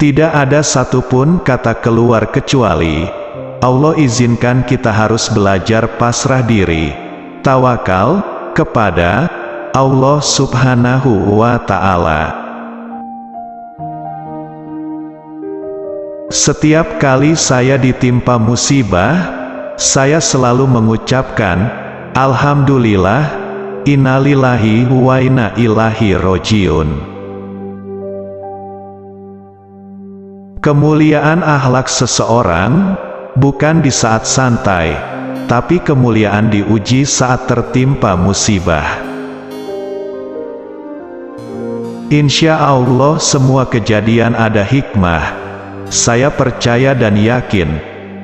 Tidak ada satupun kata keluar kecuali Allah izinkan kita harus belajar pasrah diri, tawakal kepada Allah Subhanahu wa Ta'ala. Setiap kali saya ditimpa musibah, saya selalu mengucapkan Alhamdulillah, innalillahi wa inna ilaihi rojiun. Kemuliaan akhlak seseorang bukan di saat santai, tapi kemuliaan diuji saat tertimpa musibah. Insya Allah semua kejadian ada hikmah. Saya percaya dan yakin,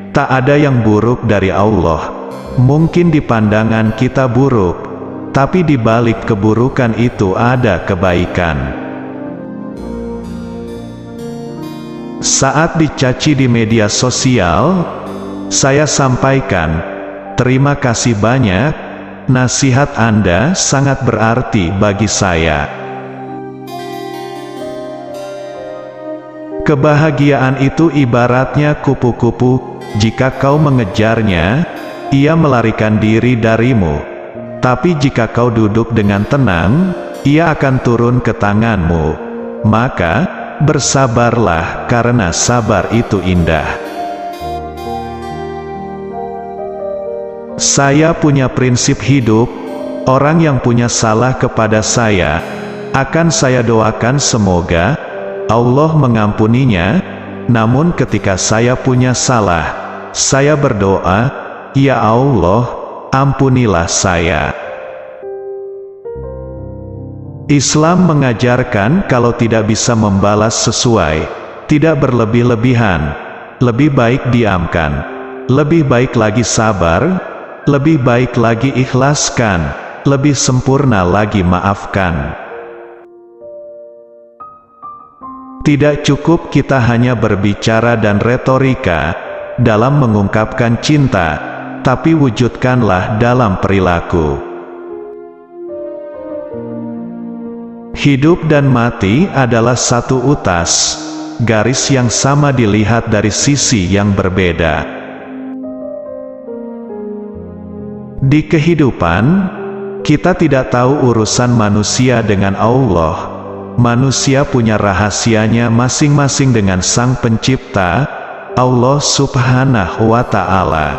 tak ada yang buruk dari Allah. Mungkin di pandangan kita buruk, tapi di balik keburukan itu ada kebaikan. Saat dicaci di media sosial, saya sampaikan, terima kasih banyak, nasihat Anda sangat berarti bagi saya. Kebahagiaan itu ibaratnya kupu-kupu, jika kau mengejarnya, ia melarikan diri darimu. Tapi jika kau duduk dengan tenang, ia akan turun ke tanganmu. Maka, bersabarlah karena sabar itu indah. Saya punya prinsip hidup, orang yang punya salah kepada saya, akan saya doakan semoga Allah mengampuninya. Namun ketika saya punya salah, saya berdoa, ya Allah, ampunilah saya. Islam mengajarkan kalau tidak bisa membalas sesuai, tidak berlebih-lebihan, lebih baik diamkan, lebih baik lagi sabar, lebih baik lagi ikhlaskan, lebih sempurna lagi maafkan. Tidak cukup kita hanya berbicara dan retorika dalam mengungkapkan cinta, tapi wujudkanlah dalam perilaku. Hidup dan mati adalah satu utas, garis yang sama dilihat dari sisi yang berbeda. Di kehidupan, kita tidak tahu urusan manusia dengan Allah. Manusia punya rahasianya masing-masing dengan Sang Pencipta, Allah Subhanahu wa Ta'ala.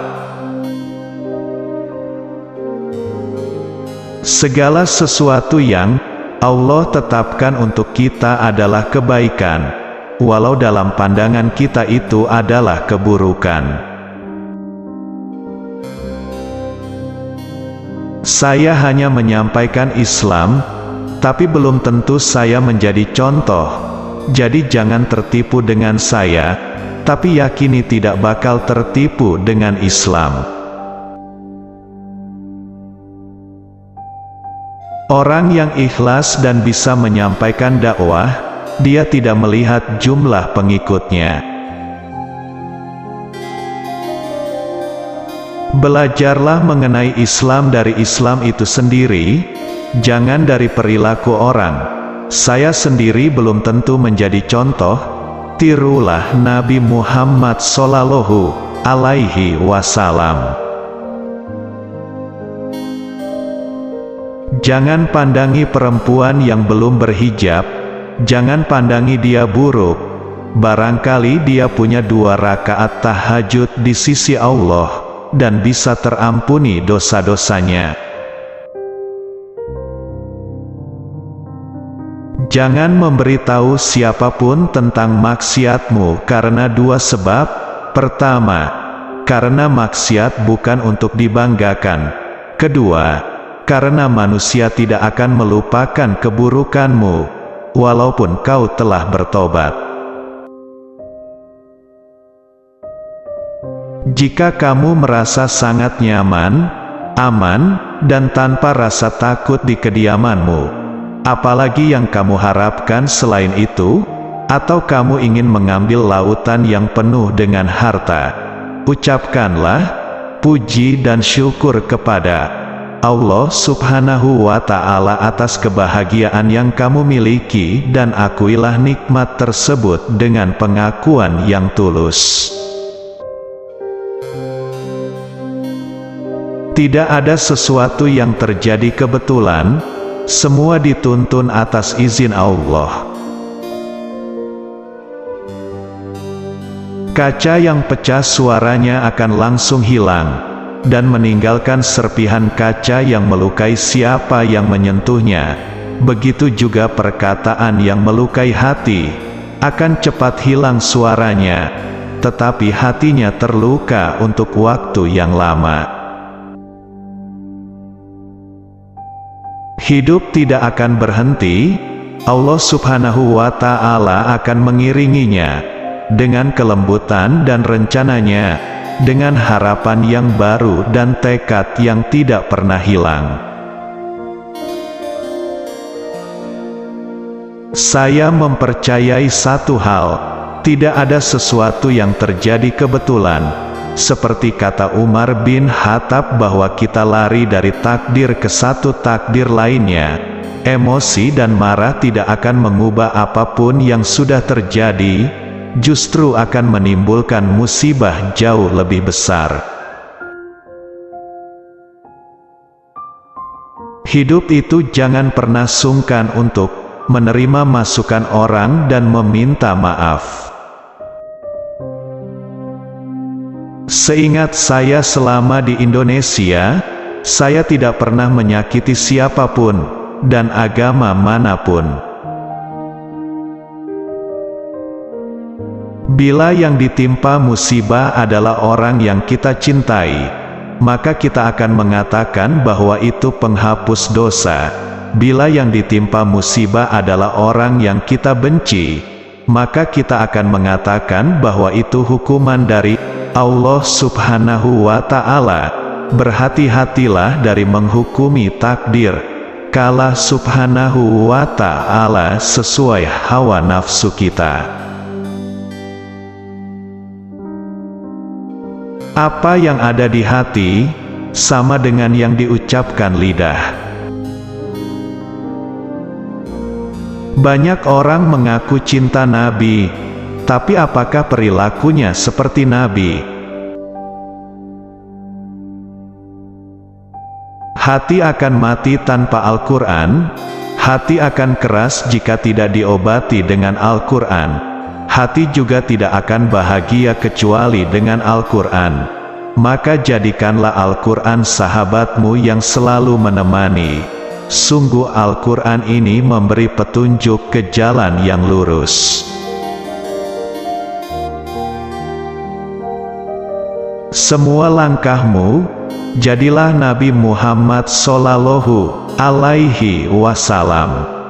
Segala sesuatu yang Allah tetapkan untuk kita adalah kebaikan, walau dalam pandangan kita itu adalah keburukan. Saya hanya menyampaikan Islam, tapi belum tentu saya menjadi contoh. Jadi jangan tertipu dengan saya, tapi yakini tidak bakal tertipu dengan Islam. Orang yang ikhlas dan bisa menyampaikan dakwah, dia tidak melihat jumlah pengikutnya. Belajarlah mengenai Islam dari Islam itu sendiri, jangan dari perilaku orang. Saya sendiri belum tentu menjadi contoh, tirulah Nabi Muhammad Sallallahu Alaihi Wasallam. Jangan pandangi perempuan yang belum berhijab, jangan pandangi dia buruk. Barangkali dia punya 2 rakaat tahajud di sisi Allah, dan bisa terampuni dosa-dosanya. Jangan memberitahu siapapun tentang maksiatmu karena 2 sebab. Pertama, karena maksiat bukan untuk dibanggakan. Kedua, karena manusia tidak akan melupakan keburukanmu, walaupun kau telah bertobat. Jika kamu merasa sangat nyaman, aman, dan tanpa rasa takut di kediamanmu, apalagi yang kamu harapkan selain itu? Atau kamu ingin mengambil lautan yang penuh dengan harta? Ucapkanlah puji dan syukur kepada Allah Subhanahu wa Ta'ala atas kebahagiaan yang kamu miliki, dan akuilah nikmat tersebut dengan pengakuan yang tulus. Tidak ada sesuatu yang terjadi kebetulan, semua dituntun atas izin Allah. Kaca yang pecah suaranya akan langsung hilang, dan meninggalkan serpihan kaca yang melukai siapa yang menyentuhnya. Begitu juga perkataan yang melukai hati, akan cepat hilang suaranya, tetapi hatinya terluka untuk waktu yang lama. Hidup tidak akan berhenti, Allah Subhanahu wa Ta'ala akan mengiringinya dengan kelembutan dan rencananya, dengan harapan yang baru dan tekad yang tidak pernah hilang. Saya mempercayai satu hal, tidak ada sesuatu yang terjadi kebetulan. Seperti kata Umar bin Khattab bahwa kita lari dari takdir ke satu takdir lainnya. Emosi dan marah tidak akan mengubah apapun yang sudah terjadi, justru akan menimbulkan musibah jauh lebih besar. Hidup itu jangan pernah sungkan untuk menerima masukan orang dan meminta maaf. Seingat saya selama di Indonesia, saya tidak pernah menyakiti siapapun, dan agama manapun. Bila yang ditimpa musibah adalah orang yang kita cintai, maka kita akan mengatakan bahwa itu penghapus dosa. Bila yang ditimpa musibah adalah orang yang kita benci, maka kita akan mengatakan bahwa itu hukuman dari Allah Subhanahu wa Ta'ala. Berhati-hatilah dari menghukumi takdir kala Subhanahu wa Ta'ala sesuai hawa nafsu kita. Apa yang ada di hati, sama dengan yang diucapkan lidah. Banyak orang mengaku cinta Nabi, tapi apakah perilakunya seperti Nabi? Hati akan mati tanpa Al-Quran, hati akan keras jika tidak diobati dengan Al-Quran. Hati juga tidak akan bahagia kecuali dengan Al-Quran. Maka jadikanlah Al-Quran sahabatmu yang selalu menemani. Sungguh Al-Quran ini memberi petunjuk ke jalan yang lurus. Semua langkahmu, jadilah Nabi Muhammad Sallallahu Alaihi Wasallam.